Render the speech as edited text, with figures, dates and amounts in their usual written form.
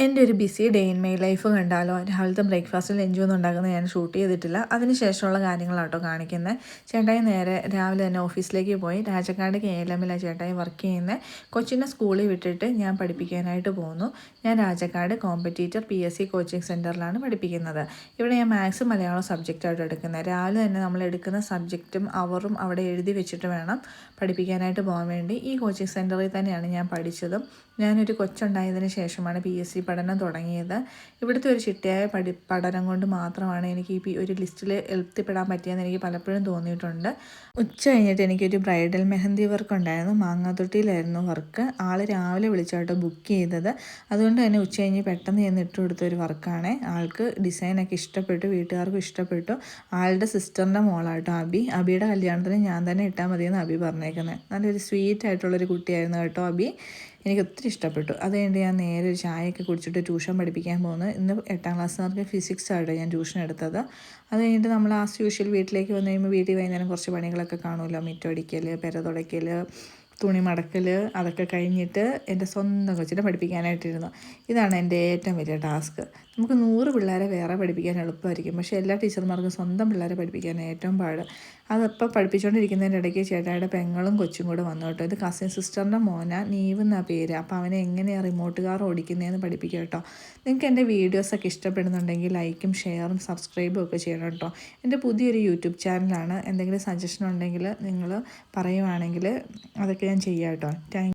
എൻ്റെ ഒരു BC day in my life കണ്ടാലോ. രാവിലത്തെ ബ്രേക്ക്ഫാസ്റ്റിൽ ലഞ്ചൊന്നും ഉണ്ടാക്കുന്നത് ഞാൻ ഷൂട്ട് ചെയ്തിട്ടില്ല. അതിന് ശേഷമുള്ള കാര്യങ്ങളാട്ടോ കാണിക്കുന്നത്. ചേട്ടായി നേരെ രാവിലെ തന്നെ ഓഫീസിലേക്ക് പോയി. രാജക്കാട് KLMലാണ് ചേട്ടായി വർക്ക് ചെയ്യുന്നത്. കൊച്ചിനെ സ്കൂളിൽ വിട്ടിട്ട് ഞാൻ പഠിപ്പിക്കാനായിട്ട് പോകുന്നു. ഞാൻ രാജക്കാട് കോമ്പറ്റീറ്റർ PSC കോച്ചിങ് സെൻറ്ററിലാണ് പഠിപ്പിക്കുന്നത്. ഇവിടെ ഞാൻ മാത്സ് മലയാളം സബ്ജക്റ്റായിട്ട് എടുക്കുന്നത്. രാവിലെ തന്നെ നമ്മൾ എടുക്കുന്ന സബ്ജക്റ്റും അവറും അവിടെ എഴുതി വെച്ചിട്ട് വേണം പഠിപ്പിക്കാനായിട്ട് പോകാൻ വേണ്ടി. ഈ കോച്ചിങ് സെൻറ്ററിൽ തന്നെയാണ് ഞാൻ പഠിച്ചതും. ഞാനൊരു കൊച്ചുണ്ടായതിന് ശേഷമാണ് PSC പഠനം തുടങ്ങിയത്. ഇവിടുത്തെ ഒരു ചിട്ടയായ പഠനം കൊണ്ട് മാത്രമാണ് എനിക്ക് ഈ ഒരു ലിസ്റ്റിൽ എത്തിപ്പെടാൻ പറ്റിയെന്ന് എനിക്ക് പലപ്പോഴും തോന്നിയിട്ടുണ്ട്. ഉച്ച കഴിഞ്ഞിട്ട് എനിക്കൊരു ബ്രൈഡൽ മെഹന്തി വർക്ക് ഉണ്ടായിരുന്നു. മാങ്ങാത്തൊട്ടിയിലായിരുന്നു വർക്ക്. ആൾ രാവിലെ വിളിച്ചാട്ടോ ബുക്ക് ചെയ്തത്. അതുകൊണ്ട് തന്നെ ഉച്ച കഴിഞ്ഞ് പെട്ടെന്ന് ഞാൻ ഇട്ട് കൊടുത്ത ഒരു വർക്കാണ്. ആൾക്ക് ഡിസൈനൊക്കെ ഇഷ്ടപ്പെട്ടു, വീട്ടുകാർക്കും ഇഷ്ടപ്പെട്ടു. ആളുടെ സിസ്റ്ററിൻ്റെ മോളാട്ടോ അബിയുടെ കല്യാണത്തിന് ഞാൻ തന്നെ ഇട്ടാൽ മതിയെന്ന് അബി പറഞ്ഞേക്കുന്നത്. നല്ലൊരു സ്വീറ്റ് ആയിട്ടുള്ളൊരു കുട്ടിയായിരുന്നു കേട്ടോ അബി. എനിക്ക് ഒത്തിരി ഇഷ്ടപ്പെട്ടു. അതുകൊണ്ട് ഞാൻ നേരെ ഒരു ചായയൊക്കെ കുടിച്ചിട്ട് ട്യൂഷൻ പഠിപ്പിക്കാൻ പോകുന്നു. ഇന്ന് 8ാം ക്ലാസ്സുകാർക്ക് ഫിസിക്സ് ആയിട്ടോ ഞാൻ ട്യൂഷൻ എടുത്തത്. അത് കഴിഞ്ഞിട്ട് നമ്മൾ യൂഷ്വൽ വീട്ടിലേക്ക് വന്നു കഴിയുമ്പോൾ വീട്ടിൽ വൈകുന്നേരം കുറച്ച് പണികളൊക്കെ കാണുമല്ലോ. മുറ്റമടിക്കൽ, പെര തുടയ്ക്കൽ, തുണി മടക്കൽ, അതൊക്കെ കഴിഞ്ഞിട്ട് എൻ്റെ സ്വന്തം കൊച്ചിനെ പഠിപ്പിക്കാനായിട്ടിരുന്നു. ഇതാണ് എൻ്റെ ഏറ്റവും വലിയ ടാസ്ക്. നമുക്ക് 100 പിള്ളേരെ വേറെ പഠിപ്പിക്കാൻ എളുപ്പമായിരിക്കും, പക്ഷേ എല്ലാ ടീച്ചർമാർക്കും സ്വന്തം പിള്ളേരെ പഠിപ്പിക്കാൻ ഏറ്റവും പാട്. അതപ്പോൾ പഠിപ്പിച്ചുകൊണ്ടിരിക്കുന്നതിൻ്റെ ഇടയ്ക്ക് ചേട്ടായുടെ പെങ്ങളും കൊച്ചും കൂടെ വന്നു കേട്ടോ. ഇത് കസിൻ സിസ്റ്ററിൻ്റെ മോനാ, നീവ് എന്നാണ് പേര്. അപ്പോൾ അവനെ എങ്ങനെയാണ് റിമോട്ട് കാർ ഓടിക്കുന്നതെന്ന് പഠിപ്പിക്കുക കേട്ടോ. നിങ്ങൾക്ക് എൻ്റെ വീഡിയോസൊക്കെ ഇഷ്ടപ്പെടുന്നുണ്ടെങ്കിൽ ലൈക്കും ഷെയറും സബ്സ്ക്രൈബും ഒക്കെ ചെയ്യണം കേട്ടോ. എൻ്റെ പുതിയൊരു യൂട്യൂബ് ചാനലാണ്. എന്തെങ്കിലും സജഷൻ ഉണ്ടെങ്കിൽ നിങ്ങൾ പറയുവാണെങ്കിൽ അതൊക്കെ ഞാൻ ചെയ്യാം കേട്ടോ. താങ്ക്